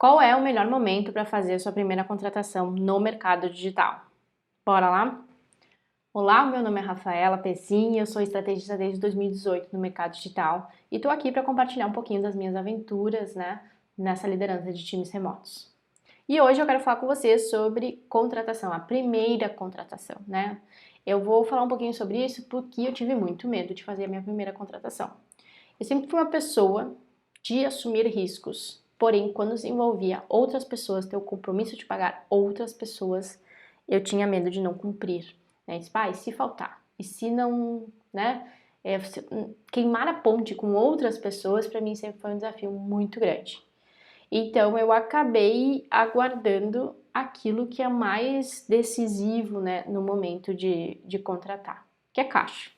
Qual é o melhor momento para fazer a sua primeira contratação no mercado digital? Bora lá? Olá, meu nome é Rafaela Pessin, eu sou estrategista desde 2018 no mercado digital e estou aqui para compartilhar um pouquinho das minhas aventuras, nessa liderança de times remotos. E hoje eu quero falar com vocês sobre contratação, a primeira contratação, Eu vou falar um pouquinho sobre isso porque eu tive muito medo de fazer a minha primeira contratação. Eu sempre fui uma pessoa de assumir riscos, porém, quando se envolvia outras pessoas, ter o compromisso de pagar outras pessoas, eu tinha medo de não cumprir. E se faltar? E se não, queimar a ponte com outras pessoas, para mim sempre foi um desafio muito grande. Então, eu acabei aguardando aquilo que é mais decisivo, no momento de contratar, que é caixa.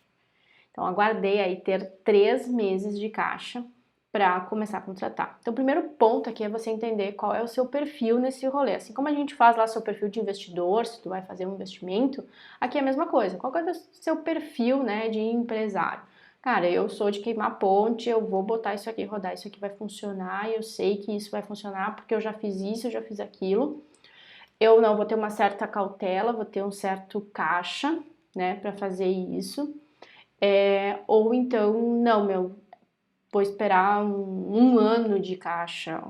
Então, aguardei aí ter 3 meses de caixa para começar a contratar. Então, o primeiro ponto aqui é você entender qual é o seu perfil nesse rolê. Assim como a gente faz lá seu perfil de investidor, se tu vai fazer um investimento, aqui é a mesma coisa. Qual é o seu perfil, de empresário? Cara, eu sou de queimar ponte, eu vou botar isso aqui, rodar, isso aqui vai funcionar, eu sei que isso vai funcionar porque eu já fiz isso, eu já fiz aquilo. Eu não vou ter uma certa cautela, vou ter um certo caixa, para fazer isso. Ou então, não, vou esperar um ano de caixa,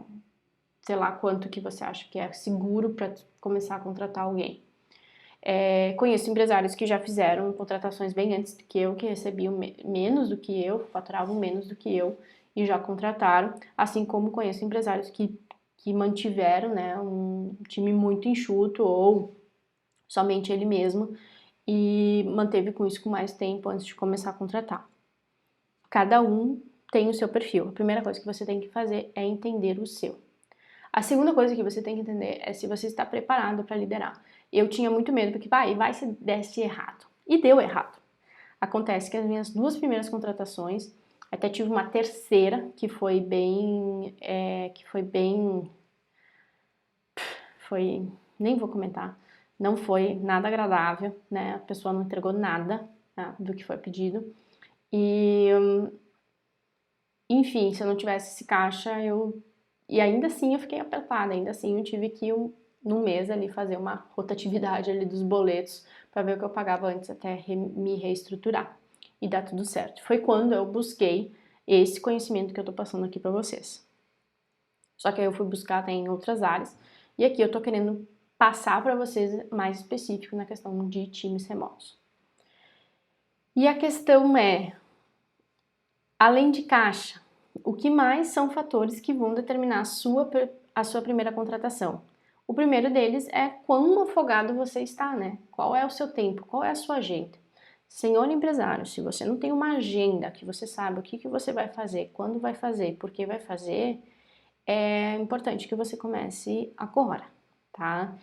sei lá quanto que você acha que é seguro para começar a contratar alguém. Conheço empresários que já fizeram contratações bem antes do que eu, que recebiam menos do que eu, faturavam menos do que eu e já contrataram, assim como conheço empresários que mantiveram, um time muito enxuto ou somente ele mesmo e manteve com isso com mais tempo antes de começar a contratar. Cada um tem o seu perfil. A primeira coisa que você tem que fazer é entender o seu. A segunda coisa que você tem que entender é se você está preparado para liderar. Eu tinha muito medo, porque vai se desse errado. E deu errado. Acontece que as minhas 2 primeiras contratações, até tive uma terceira que foi bem, nem vou comentar, não foi nada agradável, A pessoa não entregou nada, do que foi pedido. E enfim, se eu não tivesse esse caixa, e ainda assim eu fiquei apertada, ainda assim eu tive que no mês ali fazer uma rotatividade ali dos boletos para ver o que eu pagava antes até me reestruturar e dar tudo certo. Foi quando eu busquei esse conhecimento que eu tô passando aqui para vocês. Só que aí eu fui buscar até em outras áreas e aqui eu tô querendo passar para vocês mais específico na questão de times remotos. E a questão é, além de caixa, o que mais são fatores que vão determinar a sua primeira contratação? O primeiro deles é quão afogado você está, Qual é o seu tempo? Qual é a sua agenda? Senhor empresário, se você não tem uma agenda que você sabe o que você vai fazer, quando vai fazer, por que vai fazer, é importante que você comece agora, tá?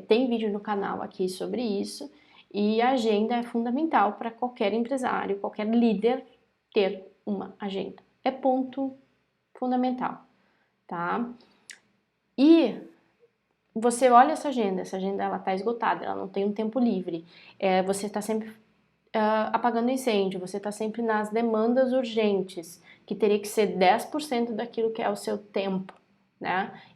Tem vídeo no canal aqui sobre isso e a agenda é fundamental para qualquer empresário, qualquer líder ter uma agenda. É ponto fundamental, tá? E você olha essa agenda ela tá esgotada, ela não tem um tempo livre. Você está sempre apagando incêndio, você está sempre nas demandas urgentes, que teria que ser 10% daquilo que é o seu tempo,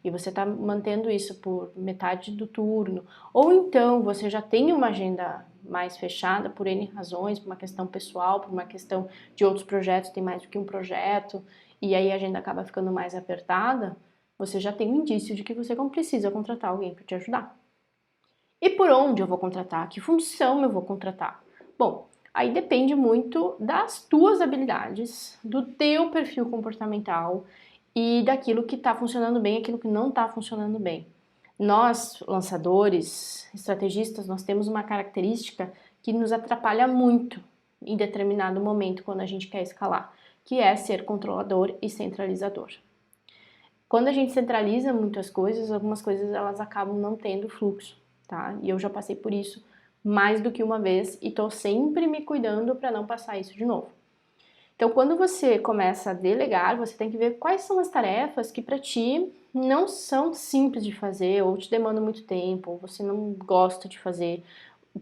E você está mantendo isso por metade do turno. Ou então você já tem uma agenda mais fechada por N razões, por uma questão pessoal, por uma questão de outros projetos, tem mais do que um projeto, e aí a agenda acaba ficando mais apertada, você já tem um indício de que você não precisa contratar alguém para te ajudar. E por onde eu vou contratar? Que função eu vou contratar? Bom, aí depende muito das tuas habilidades, do teu perfil comportamental e daquilo que está funcionando bem e aquilo que não está funcionando bem. Nós, lançadores, estrategistas, nós temos uma característica que nos atrapalha muito em determinado momento quando a gente quer escalar, que é ser controlador e centralizador. Quando a gente centraliza muitas coisas, algumas coisas elas acabam não tendo fluxo, tá? E eu já passei por isso mais do que uma vez e tô sempre me cuidando para não passar isso de novo. Então, quando você começa a delegar, você tem que ver quais são as tarefas que para ti não são simples de fazer, ou te demandam muito tempo, ou você não gosta de fazer,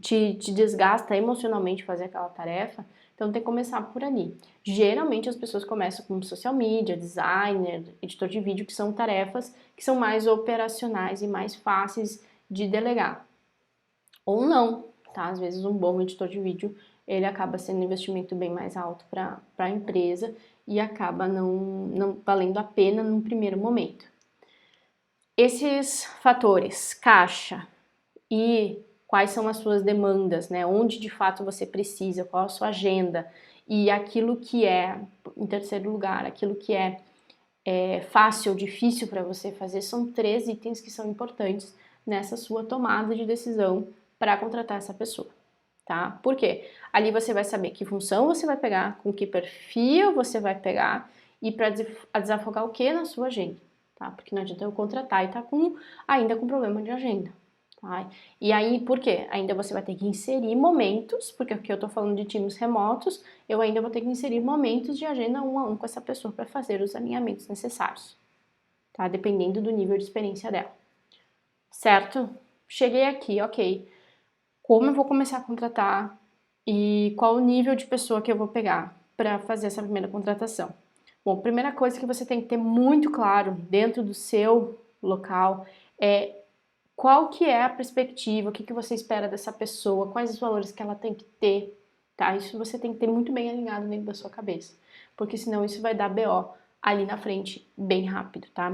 te desgasta emocionalmente fazer aquela tarefa, Então tem que começar por ali. Geralmente as pessoas começam com social media, designer, editor de vídeo, que são tarefas que são mais operacionais e mais fáceis de delegar. Ou não, tá? Às vezes um bom editor de vídeo, ele acaba sendo um investimento bem mais alto para a empresa e acaba não valendo a pena num primeiro momento. Esses fatores, caixa e quais são as suas demandas, né? Onde de fato você precisa, qual a sua agenda e aquilo que é, em terceiro lugar, aquilo que é fácil ou difícil para você fazer, são 3 itens que são importantes nessa sua tomada de decisão para contratar essa pessoa, tá? Por quê? Ali você vai saber que função você vai pegar, com que perfil você vai pegar e para desafogar o que na sua agenda, tá? Porque não adianta eu contratar e tá ainda com problema de agenda. Tá? E aí, por quê? Ainda você vai ter que inserir momentos, porque aqui eu tô falando de times remotos, eu ainda vou ter que inserir momentos de agenda 1 a 1 com essa pessoa para fazer os alinhamentos necessários, tá? Dependendo do nível de experiência dela. Certo? Cheguei aqui, ok. Como eu vou começar a contratar e qual o nível de pessoa que eu vou pegar para fazer essa primeira contratação? Bom, primeira coisa que você tem que ter muito claro dentro do seu local é qual que é a perspectiva, o que você espera dessa pessoa, quais os valores que ela tem que ter, tá? Isso você tem que ter muito bem alinhado dentro da sua cabeça, porque senão isso vai dar BO ali na frente bem rápido, tá?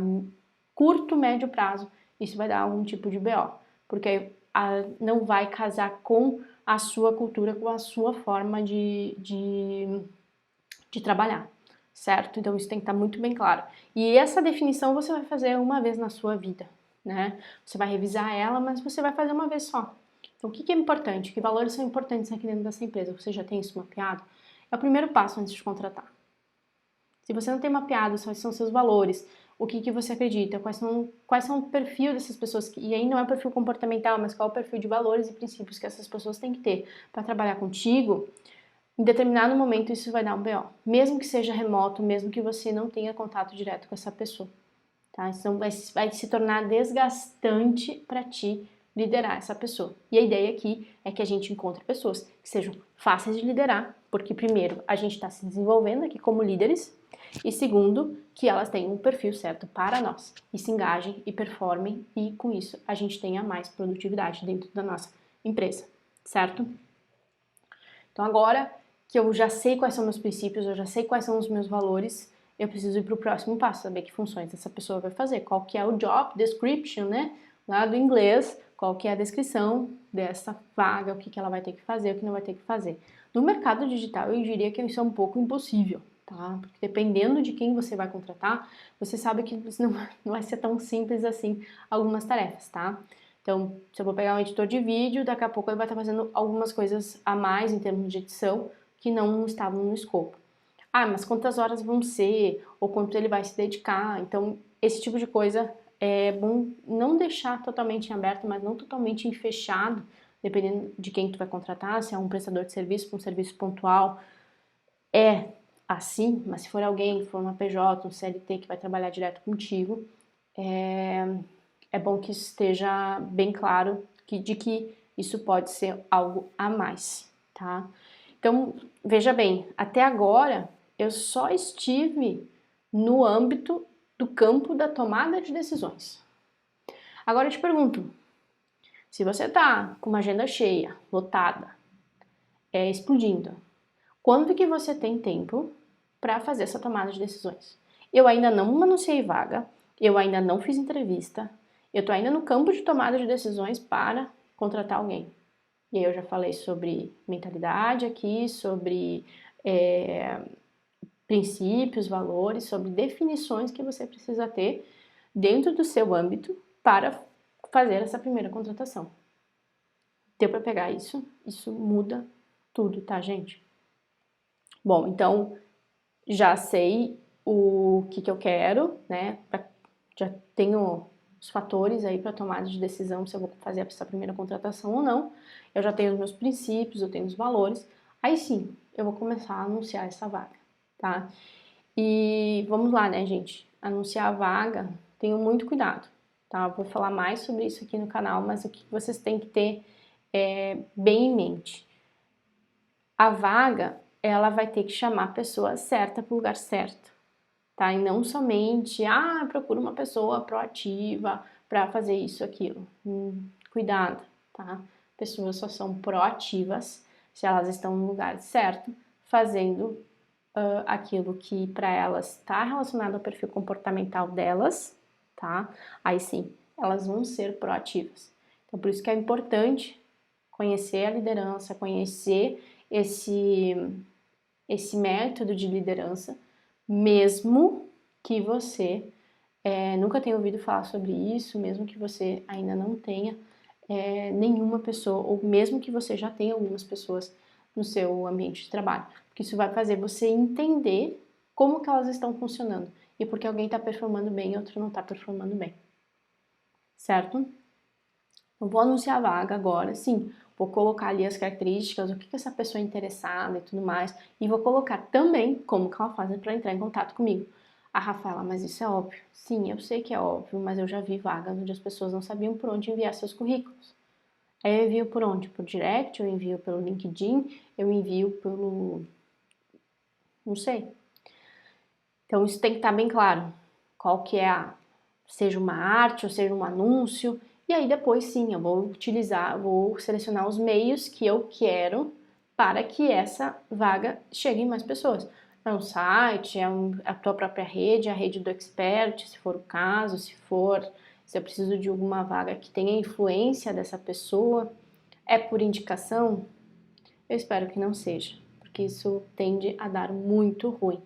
Curto, médio prazo, isso vai dar algum tipo de BO, porque não vai casar com a sua cultura, com a sua forma de trabalhar, certo? Então isso tem que estar muito bem claro. E essa definição você vai fazer uma vez na sua vida, né? Você vai revisar ela, mas você vai fazer uma vez só. Então o que é importante? Que valores são importantes aqui dentro dessa empresa? Você já tem isso mapeado? É o primeiro passo antes de contratar. Se você não tem mapeado quais são seus valores, o que você acredita, quais são o perfil dessas pessoas, e aí não é perfil comportamental, mas qual é o perfil de valores e princípios que essas pessoas têm que ter para trabalhar contigo, em determinado momento isso vai dar um BO, mesmo que seja remoto, mesmo que você não tenha contato direto com essa pessoa, tá? Então vai se tornar desgastante para ti liderar essa pessoa. E a ideia aqui é que a gente encontre pessoas que sejam fáceis de liderar, porque primeiro, a gente está se desenvolvendo aqui como líderes, e segundo, que elas tenham um perfil certo para nós, e se engajem e performem, e com isso a gente tenha mais produtividade dentro da nossa empresa, certo? Então agora que eu já sei quais são meus princípios, eu já sei quais são os meus valores, eu preciso ir para o próximo passo, saber que funções essa pessoa vai fazer, qual que é o job description, né, lá do inglês, qual que é a descrição dessa vaga, o que ela vai ter que fazer, o que não vai ter que fazer. No mercado digital, eu diria que isso é um pouco impossível, tá? Porque dependendo de quem você vai contratar, você sabe que não vai ser tão simples assim algumas tarefas, tá? Então, se eu vou pegar um editor de vídeo, daqui a pouco ele vai estar fazendo algumas coisas a mais em termos de edição que não estavam no escopo. Ah, mas quantas horas vão ser? Ou quanto ele vai se dedicar? Então, esse tipo de coisa é bom não deixar totalmente em aberto, mas não totalmente em fechado, dependendo de quem tu vai contratar, se é um prestador de serviço para um serviço pontual, é assim, mas se for alguém, for uma PJ, um CLT que vai trabalhar direto contigo, é bom que esteja bem claro de que isso pode ser algo a mais, tá? Então, veja bem, até agora eu só estive no âmbito do campo da tomada de decisões. Agora eu te pergunto, se você tá com uma agenda cheia, lotada, explodindo, quando que você tem tempo para fazer essa tomada de decisões? Eu ainda não anunciei vaga, eu ainda não fiz entrevista, eu tô ainda no campo de tomada de decisões para contratar alguém. E aí eu já falei sobre mentalidade aqui, sobre princípios, valores, sobre definições que você precisa ter dentro do seu âmbito para fazer essa primeira contratação. Deu para pegar isso? Isso muda tudo, tá, gente? Bom, então já sei o que eu quero, né? Já tenho os fatores aí para tomada de decisão se eu vou fazer essa primeira contratação ou não. Eu já tenho os meus princípios, eu tenho os valores. Aí sim, eu vou começar a anunciar essa vaga, tá? E vamos lá, né, gente? Anunciar a vaga, tenham muito cuidado, tá? Eu vou falar mais sobre isso aqui no canal, mas o que vocês têm que ter bem em mente. A vaga, ela vai ter que chamar a pessoa certa para o lugar certo, tá? E não somente, procura uma pessoa proativa para fazer isso, aquilo. Cuidado, tá? Pessoas só são proativas se elas estão no lugar certo, fazendo aquilo que para elas está relacionado ao perfil comportamental delas, tá? Aí sim, elas vão ser proativas. Então, por isso que é importante conhecer a liderança, conhecer esse método de liderança, mesmo que você nunca tenha ouvido falar sobre isso, mesmo que você ainda não tenha nenhuma pessoa, ou mesmo que você já tenha algumas pessoas no seu ambiente de trabalho, porque isso vai fazer você entender como que elas estão funcionando e porque alguém está performando bem e outro não está performando bem, certo? Eu vou anunciar a vaga agora, sim, vou colocar ali as características, o que essa pessoa é interessada e tudo mais, e vou colocar também como que ela faz para entrar em contato comigo. A Rafaela, mas isso é óbvio. Sim, eu sei que é óbvio, mas eu já vi vagas onde as pessoas não sabiam por onde enviar seus currículos. Aí eu envio por onde? Por direct, eu envio pelo LinkedIn, eu envio pelo... não sei. Então isso tem que estar bem claro. Qual que é seja uma arte ou seja um anúncio. E aí depois sim, eu vou vou selecionar os meios que eu quero para que essa vaga chegue em mais pessoas. É um site, a tua própria rede, a rede do expert, se for o caso, se eu preciso de alguma vaga que tenha influência dessa pessoa. É por indicação? Eu espero que não seja, porque isso tende a dar muito ruim.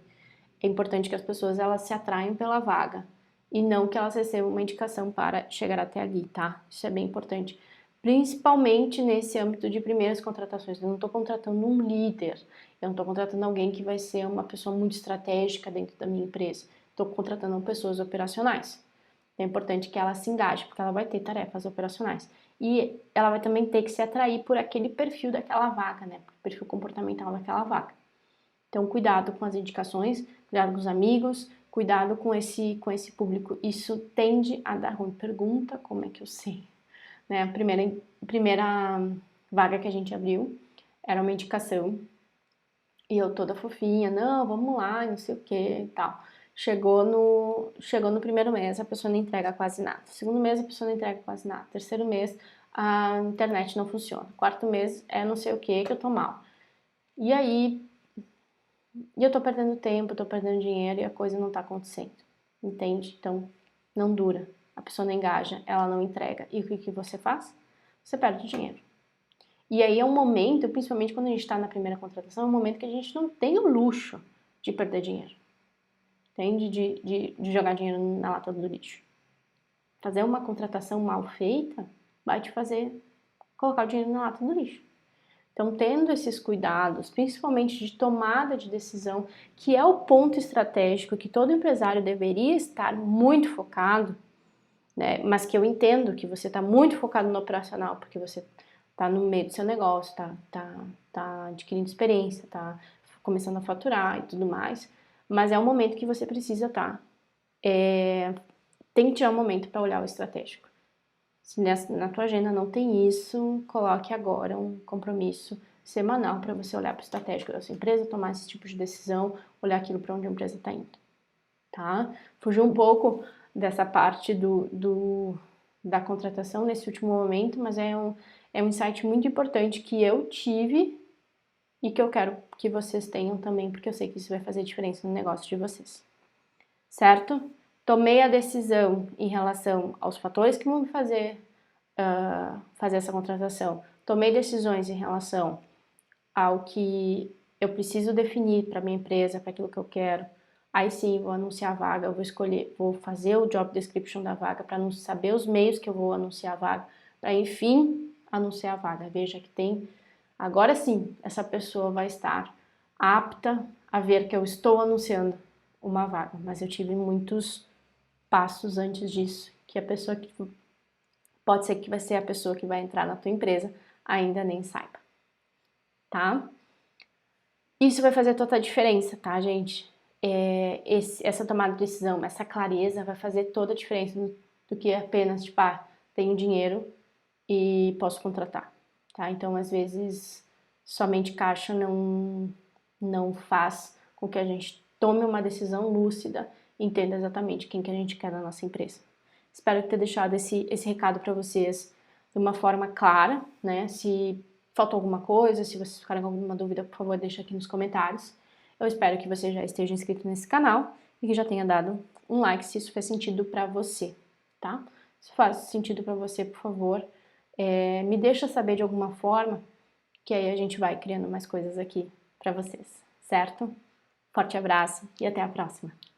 É importante que as pessoas elas se atraiam pela vaga e não que elas recebam uma indicação para chegar até ali, tá? Isso é bem importante. Principalmente nesse âmbito de primeiras contratações. Eu não estou contratando um líder, eu não estou contratando alguém que vai ser uma pessoa muito estratégica dentro da minha empresa. Estou contratando pessoas operacionais. É importante que ela se engaje, porque ela vai ter tarefas operacionais. E ela vai também ter que se atrair por aquele perfil daquela vaga, né? Por perfil comportamental daquela vaga. Então, cuidado com as indicações, cuidado com os amigos, cuidado com esse público. Isso tende a dar ruim. Pergunta como é que eu sei. Né? A primeira vaga que a gente abriu era uma indicação. E eu toda fofinha, não, vamos lá, não sei o que e tal. Chegou no primeiro mês, a pessoa não entrega quase nada. Segundo mês, a pessoa não entrega quase nada. Terceiro mês, a internet não funciona. Quarto mês, é não sei o que eu tô mal. E aí, eu tô perdendo tempo, tô perdendo dinheiro e a coisa não tá acontecendo. Entende? Então, não dura. A pessoa não engaja, ela não entrega. E o que você faz? Você perde dinheiro. E aí é um momento, principalmente quando a gente está na primeira contratação, é um momento que a gente não tem o luxo de perder dinheiro. Entende? De jogar dinheiro na lata do lixo. Fazer uma contratação mal feita vai te fazer colocar o dinheiro na lata do lixo. Então, tendo esses cuidados, principalmente de tomada de decisão, que é o ponto estratégico que todo empresário deveria estar muito focado, né? Mas que eu entendo que você está muito focado no operacional, porque você está no meio do seu negócio, tá adquirindo experiência, tá começando a faturar e tudo mais, mas é um momento que você precisa estar. Tem que tirar um momento para olhar o estratégico. Se na tua agenda não tem isso, coloque agora um compromisso semanal para você olhar para o estratégico da sua empresa, tomar esse tipo de decisão, olhar aquilo para onde a empresa está indo, tá? Fugir um pouco dessa parte da contratação nesse último momento, mas é um insight muito importante que eu tive e que eu quero que vocês tenham também, porque eu sei que isso vai fazer diferença no negócio de vocês, certo? Tomei a decisão em relação aos fatores que vão me fazer essa contratação. Tomei decisões em relação ao que eu preciso definir para minha empresa, para aquilo que eu quero. Aí sim, vou anunciar a vaga, eu vou escolher, vou fazer o job description da vaga para saber os meios que eu vou anunciar a vaga, para enfim anunciar a vaga. Veja que tem, agora sim, essa pessoa vai estar apta a ver que eu estou anunciando uma vaga, mas eu tive muitos passos antes disso, que a pessoa que pode ser que vai ser a pessoa que vai entrar na tua empresa ainda nem saiba, tá? Isso vai fazer toda a diferença, tá, gente? Essa tomada de decisão, essa clareza vai fazer toda a diferença do que apenas, tipo, tenho dinheiro e posso contratar, tá? Então, às vezes, somente caixa não faz com que a gente tome uma decisão lúcida e entenda exatamente quem que a gente quer na nossa empresa. Espero ter deixado esse recado para vocês de uma forma clara, né? Se faltou alguma coisa, se vocês ficarem com alguma dúvida, por favor, deixa aqui nos comentários. Eu espero que você já esteja inscrito nesse canal e que já tenha dado um like se isso fez sentido para você, tá? Se faz sentido para você, por favor, me deixa saber de alguma forma, que aí a gente vai criando mais coisas aqui para vocês, certo? Forte abraço e até a próxima!